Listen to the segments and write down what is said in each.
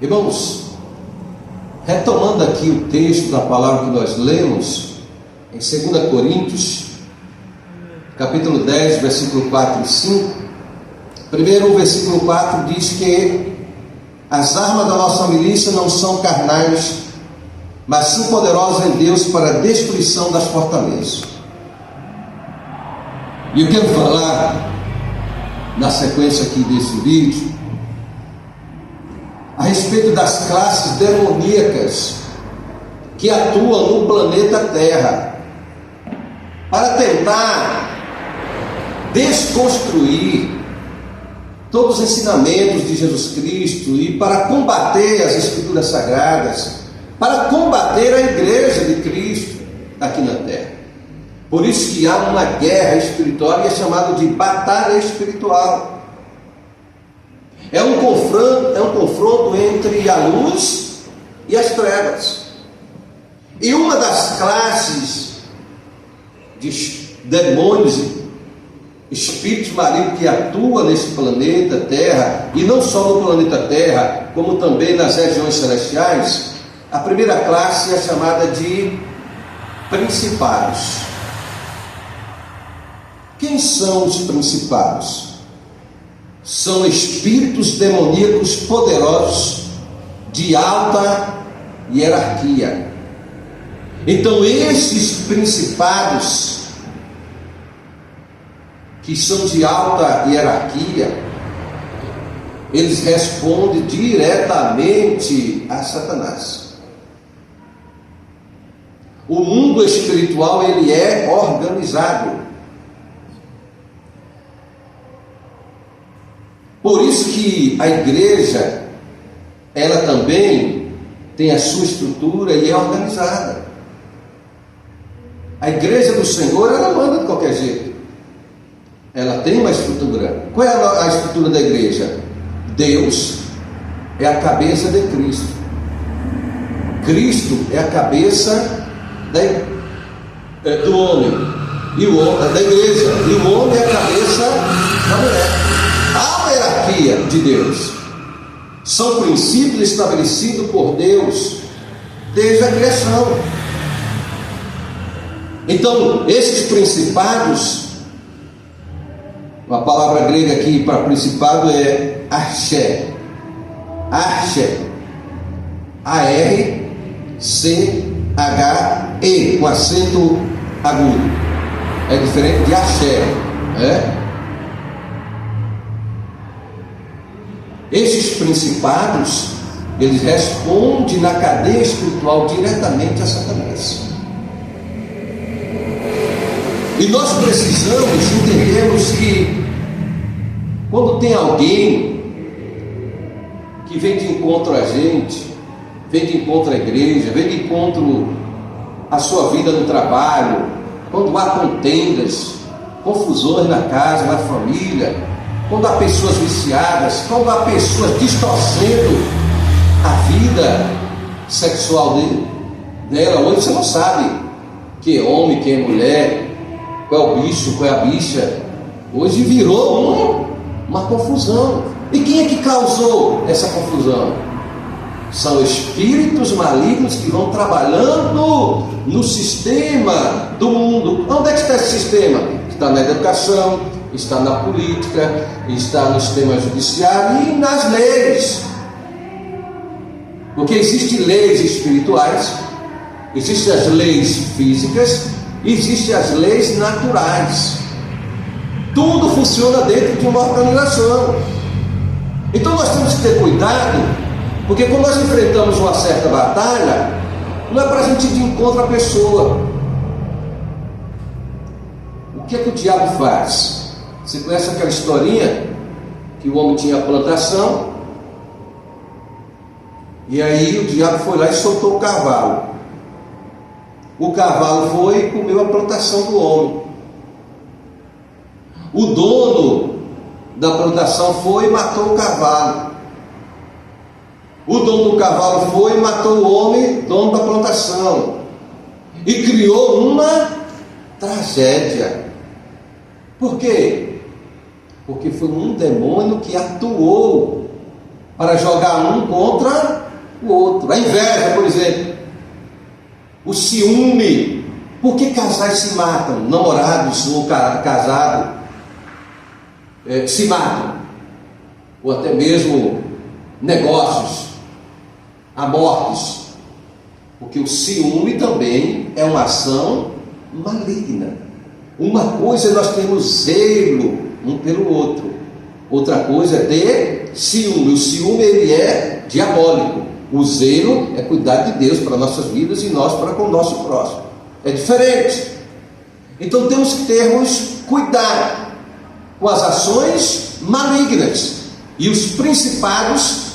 Irmãos, retomando aqui o texto da palavra que nós lemos, em 2 Coríntios, capítulo 10, versículo 4 e 5, primeiro o versículo 4 diz que as armas da nossa milícia não são carnais, mas sim poderosas em Deus para a destruição das fortalezas. E eu quero falar, na sequência aqui desse vídeo, a respeito das classes demoníacas que atuam no planeta Terra para tentar desconstruir todos os ensinamentos de Jesus Cristo e para combater as Escrituras Sagradas, para combater a Igreja de Cristo aqui na Terra. Por isso que há uma guerra espiritual e é chamado de batalha espiritual. É um confronto entre a luz e as trevas. E uma das classes de demônios e espíritos malignos que atuam nesse planeta Terra, e não só no planeta Terra, como também nas regiões celestiais, a primeira classe é chamada de principados. Quem são os principados? São espíritos demoníacos poderosos de alta hierarquia. Então esses principados que são de alta hierarquia, eles respondem diretamente a Satanás. O mundo espiritual, ele é organizado. Por isso que a igreja, ela também tem a sua estrutura e é organizada. A igreja do Senhor, ela não anda de qualquer jeito. Ela tem uma estrutura. Qual é a estrutura da igreja? Deus é a cabeça de Cristo. Cristo é a cabeça do homem, e o homem da igreja, e o homem é a cabeça da mulher. Há uma hierarquia de Deus. São princípios estabelecidos por Deus desde a criação. Então, esses principados, a palavra grega aqui para principado é arché. Arché. A-R-C-H-E, com acento agudo. É diferente de axé. Esses principados, eles respondem na cadeia espiritual diretamente a Satanás. E nós precisamos entendermos que quando tem alguém que vem de encontro a gente, vem de encontro à igreja, vem de encontro à sua vida no trabalho, quando há contendas, confusões na casa, na família, quando há pessoas viciadas, quando há pessoas distorcendo a vida sexual dela, hoje você não sabe quem é homem, quem é mulher, qual é o bicho, qual é a bicha. Hoje virou uma confusão. E quem é que causou essa confusão? São espíritos malignos que vão trabalhando no sistema do mundo. Onde é que está esse sistema? Está na educação, está na política, está no sistema judiciário e nas leis. Porque existem leis espirituais, existem as leis físicas, existem as leis naturais. Tudo funciona dentro de uma organização. Então nós temos que ter cuidado, porque quando nós enfrentamos uma certa batalha, não é para a gente ir de encontro à pessoa. O que é que o diabo faz? Você conhece aquela historinha que o homem tinha a plantação, e aí o diabo foi lá e soltou o cavalo. O cavalo foi e comeu a plantação do homem. O dono da plantação foi e matou o cavalo. O dono do cavalo foi e matou o homem, dono da plantação, e criou uma tragédia. Por quê? Porque foi um demônio que atuou para jogar um contra o outro. A inveja, por exemplo, o ciúme. Por que casais se matam? Namorados ou casados se matam, ou até mesmo negócios, há mortes, porque o ciúme também é uma ação maligna. Uma coisa é nós termos zelo um pelo outro, outra coisa é ter ciúme. O ciúme, ele é diabólico. O zelo é cuidar de Deus para nossas vidas e nós para com o nosso próximo. É diferente. Então temos que termos cuidado com as ações malignas. E os principados,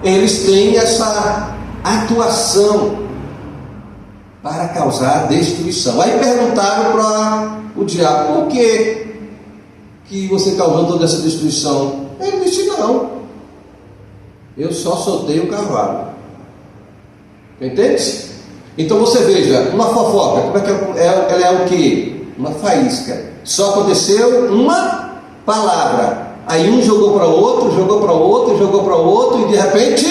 eles têm essa atuação para causar destruição. Aí perguntaram para o diabo: por que você causou toda essa destruição? Ele disse: não, eu só soltei o cavalo. Entende? Então você veja, uma fofoca, como é que ela é o quê? Uma faísca. Só aconteceu uma palavra. Aí um jogou para o outro, jogou para o outro, jogou para o outro, e de repente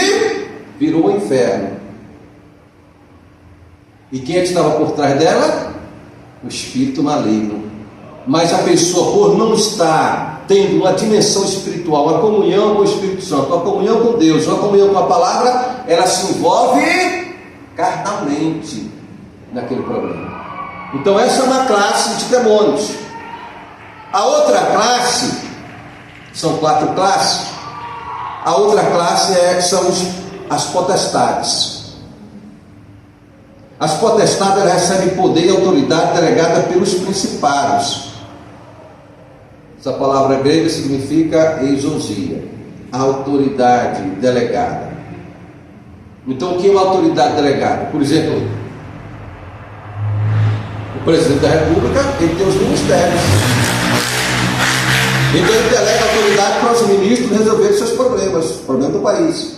virou um inferno. E quem é que estava por trás dela? O espírito maligno. Mas a pessoa, por não estar tendo uma dimensão espiritual, uma comunhão com o Espírito Santo, uma comunhão com Deus, uma comunhão com a palavra, ela se envolve carnalmente naquele problema. Então essa é uma classe de demônios. A outra classe, são 4 classes. A outra classe são as potestades. As potestades, elas recebem poder e autoridade delegada pelos principados. Essa palavra grega significa exousia, autoridade delegada. Então, o que é uma autoridade delegada? Por exemplo, o presidente da República, ele tem os ministérios. Então, ele delega autoridade para os ministros resolverem seus problemas, problemas do país.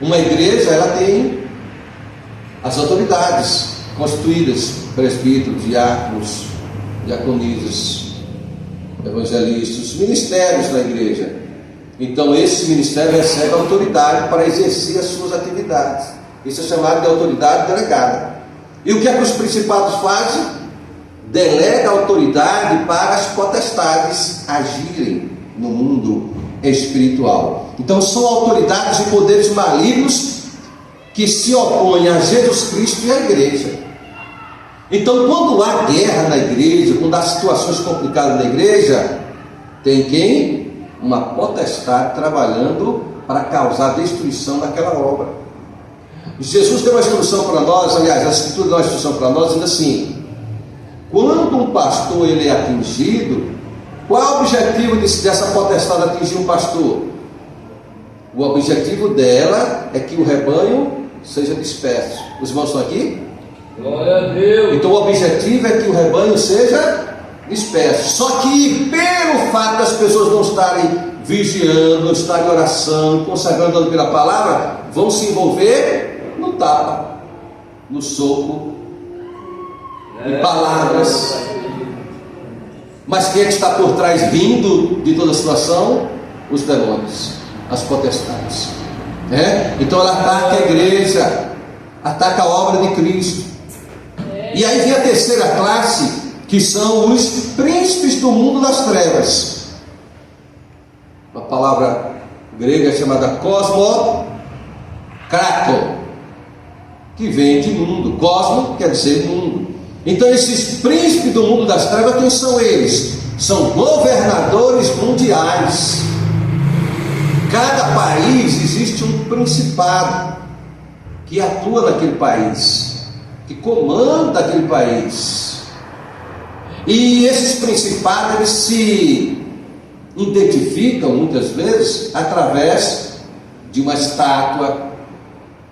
Uma igreja, ela tem as autoridades constituídas: presbíteros, diáconos, diaconisas, evangelistas, ministérios da igreja. Então esse ministério recebe autoridade para exercer as suas atividades. Isso é chamado de autoridade delegada. E o que é que os principados fazem? Delega autoridade para as potestades agirem no mundo espiritual. Então são autoridades e poderes malignos que se opõem a Jesus Cristo e à igreja. Então, quando há guerra na igreja, quando há situações complicadas na igreja, tem quem? Uma potestade trabalhando para causar destruição daquela obra. Jesus deu uma instrução para nós, aliás, a Escritura deu uma instrução para nós, dizendo assim: quando um pastor ele é atingido, qual é o objetivo dessa potestade atingir um pastor? O objetivo dela é que o rebanho seja disperso. Os irmãos estão aqui? Glória a Deus. Então o objetivo é que o rebanho seja disperso. Só que pelo fato das pessoas não estarem vigiando, não estarem em oração, consagrando pela palavra, vão se envolver no tapa, no soco, em palavras. Mas quem é que está por trás rindo de toda a situação? Os demônios, as potestades. Então ela ataca a igreja, ataca a obra de Cristo. E aí vem a terceira classe, que são os príncipes do mundo das trevas. A palavra grega é chamada cosmokrator, que vem de mundo. Cosmo quer dizer mundo. Então esses príncipes do mundo das trevas, quem são eles? São governadores mundiais. Cada país existe um principado que atua naquele país, que comanda aquele país. E esses principados, eles se identificam muitas vezes através de uma estátua.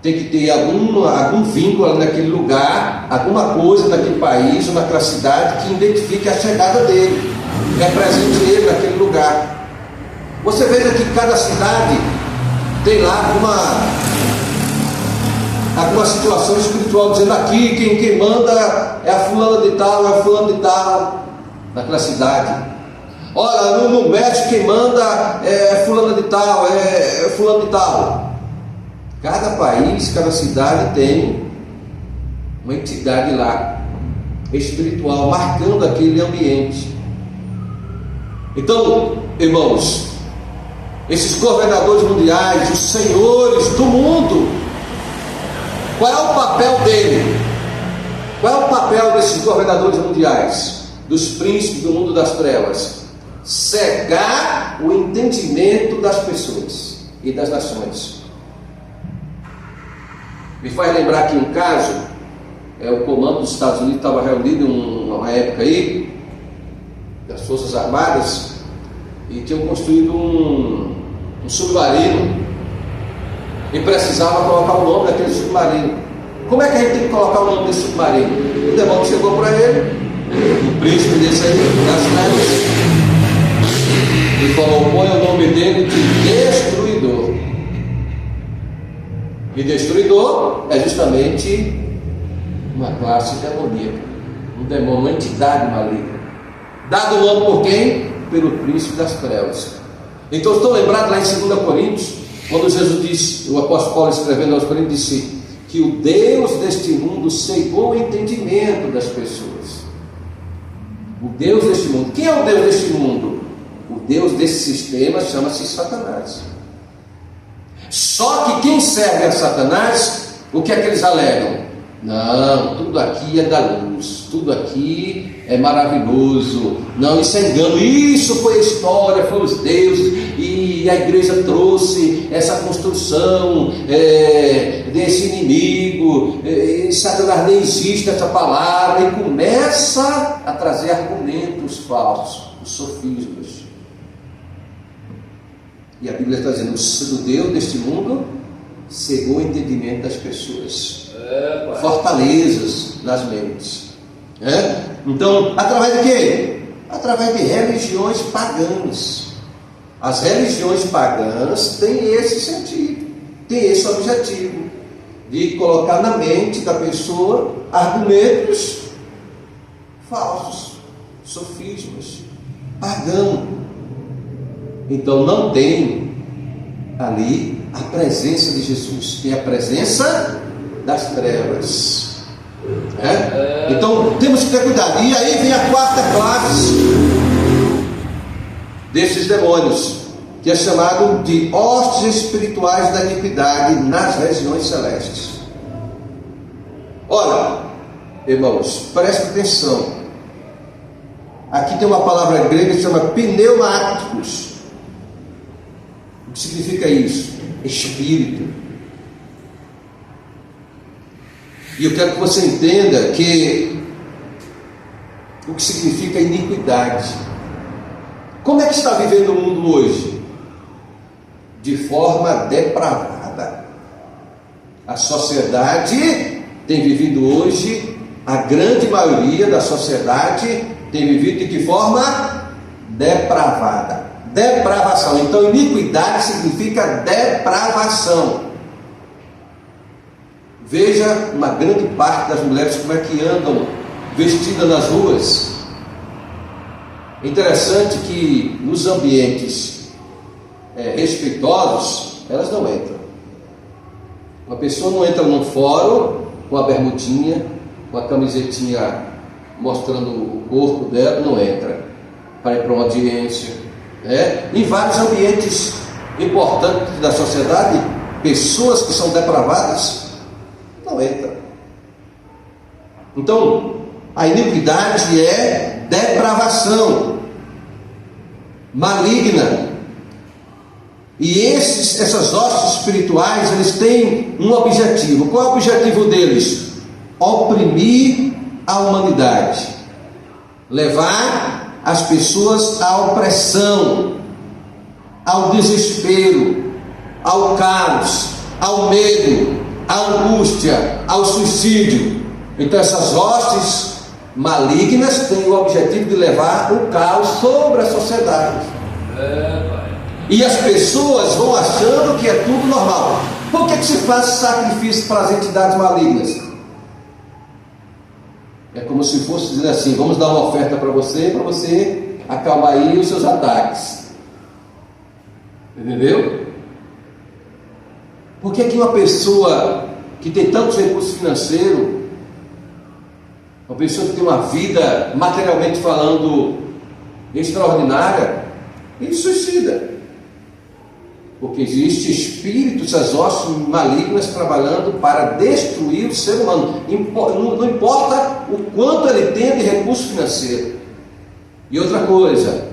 Tem que ter algum vínculo naquele lugar, alguma coisa naquele país ou naquela cidade que identifique a chegada dele, represente ele naquele lugar. Você veja que cada cidade tem lá alguma situação espiritual, dizendo aqui quem manda é a fulana de tal, é a fulana de tal, naquela cidade. Olha, no México quem manda é fulano de tal, é fulano de tal. Cada país, cada cidade tem uma entidade lá, espiritual, marcando aquele ambiente. Então, irmãos, esses governadores mundiais, os senhores do mundo, qual é o papel dele? Qual é o papel desses governadores mundiais, dos príncipes do mundo das trevas? Cegar o entendimento das pessoas e das nações. Me faz lembrar aqui um caso, o comando dos Estados Unidos estava reunido em uma época aí, das Forças Armadas, e tinham construído um submarino, e precisava colocar o nome daquele submarino. Como é que a gente tem que colocar o nome desse submarino? O demônio chegou para ele, o príncipe desse aí, das trevas, e falou: põe o nome dele de Destruidor. E Destruidor é justamente uma classe demoníaca, um demônio, uma entidade maligna, dado o nome por quem? Pelo príncipe das trevas. Então estou lembrado lá em 2 Coríntios, quando Jesus disse, o apóstolo Paulo escrevendo aos Coríntios, disse que o Deus deste mundo cegou o entendimento das pessoas. O Deus deste mundo. Quem é o Deus deste mundo? O Deus desse sistema chama-se Satanás. Só que quem serve a Satanás, o que é que eles alegam? Não, tudo aqui é da luz, tudo aqui é maravilhoso. Não, isso é engano, isso foi a história, foi os deuses, e a igreja trouxe essa construção desse inimigo, Satanás nem existe essa palavra, e começa a trazer argumentos falsos, os sofismas. E a Bíblia está dizendo: o Deus deste mundo cegou o entendimento das pessoas, fortalezas nas mentes. Então, através de quê? Através de religiões pagãs. As religiões pagãs têm esse sentido, têm esse objetivo, de colocar na mente da pessoa argumentos falsos, sofismas, pagão. Então não tem ali a presença de Jesus, tem a presença das trevas. Então temos que ter cuidado. E aí vem a quarta classe desses demônios, que é chamado de hostes espirituais da iniquidade nas regiões celestes. Ora, irmãos, preste atenção. Aqui tem uma palavra grega que se chama pneumáticos. O que significa isso? Espírito. E eu quero que você entenda que o que significa iniquidade. Como é que está vivendo o mundo hoje? De forma depravada. A sociedade tem vivido hoje, a grande maioria da sociedade tem vivido de que forma? Depravada. Depravação. Então iniquidade significa depravação. Veja uma grande parte das mulheres como é que andam vestidas nas ruas. É interessante que nos ambientes respeitosos, elas não entram. Uma pessoa não entra num fórum com a bermudinha, com a camisetinha mostrando o corpo dela, não entra. Para ir para uma audiência. Em vários ambientes importantes da sociedade, pessoas que são depravadas não entram. Então, a iniquidade é depravação maligna. E essas hostes espirituais, eles têm um objetivo. Qual é o objetivo deles? Oprimir a humanidade, levar as pessoas à opressão, ao desespero, ao caos, ao medo, à angústia, ao suicídio. Então essas hostes malignas têm o objetivo de levar o caos sobre a sociedade. E as pessoas vão achando que é tudo normal. Por que se faz sacrifício para as entidades malignas? É como se fosse dizer assim: vamos dar uma oferta para você acalmaria os seus ataques. Entendeu? Por que que uma pessoa que tem tantos recursos financeiros, uma pessoa que tem uma vida, materialmente falando, extraordinária, ele suicida? Porque existem espíritos exócios malignos trabalhando para destruir o ser humano. Não importa o quanto ele tem de recurso financeiro. E outra coisa,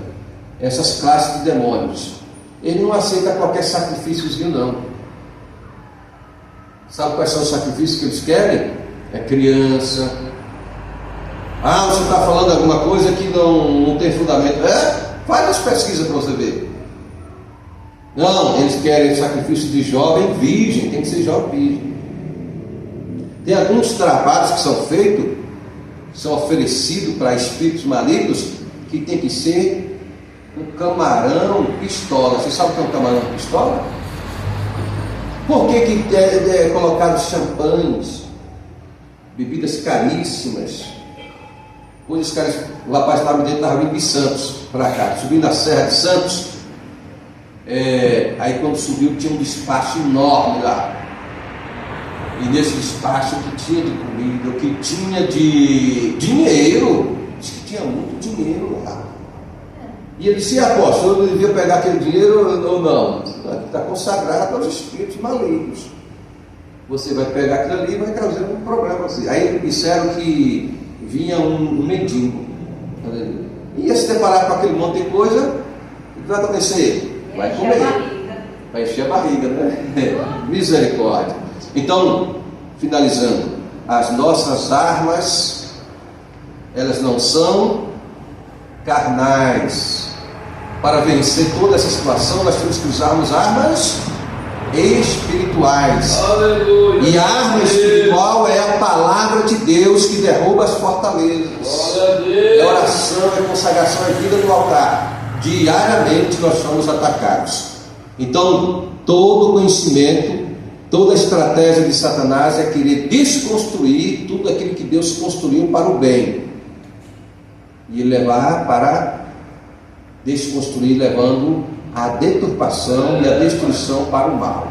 essas classes de demônios, ele não aceita qualquer sacrifíciozinho não. Sabe quais são os sacrifícios que eles querem? É criança. Ah, você está falando alguma coisa que não tem fundamento. Faz as pesquisas para você ver. Não, eles querem sacrifício de jovem virgem, tem que ser jovem virgem. Tem alguns trabalhos que são feitos, que são oferecidos para espíritos malignos, que tem que ser um camarão pistola. Você sabe o que é um camarão pistola? Por que é colocado champanhes, bebidas caríssimas? Hoje o rapaz estava vindo de Santos para cá, subindo a Serra de Santos. Aí quando subiu tinha um despacho enorme lá. E nesse despacho o que tinha de comida, o que tinha de dinheiro, diz que tinha muito dinheiro lá. E ele disse: apóstolo, eu não devia pegar aquele dinheiro ou não? Está consagrado aos espíritos malignos. Você vai pegar aquilo ali e vai causar um problema assim. Aí disseram que vinha um mendigo, ia se deparar com aquele monte de coisa. O que vai acontecer? Vai comer, vai encher a barriga, né? Misericórdia. Então, finalizando, as nossas armas, elas não são carnais. Para vencer toda essa situação, nós temos que usarmos armas espirituais. Aleluia. E a arma espiritual é a palavra de Deus que derruba as fortalezas. É oração, é consagração, é vida no altar. Diariamente nós somos atacados. Então, todo conhecimento, toda estratégia de Satanás é querer desconstruir tudo aquilo que Deus construiu para o bem e levar para desconstruir, levando a deturpação e a destruição para o mal.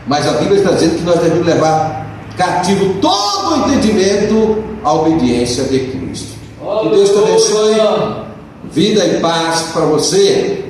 Mas a Bíblia está dizendo que nós devemos levar cativo todo o entendimento à obediência de Cristo. Que Deus te abençoe. Vida e paz para você.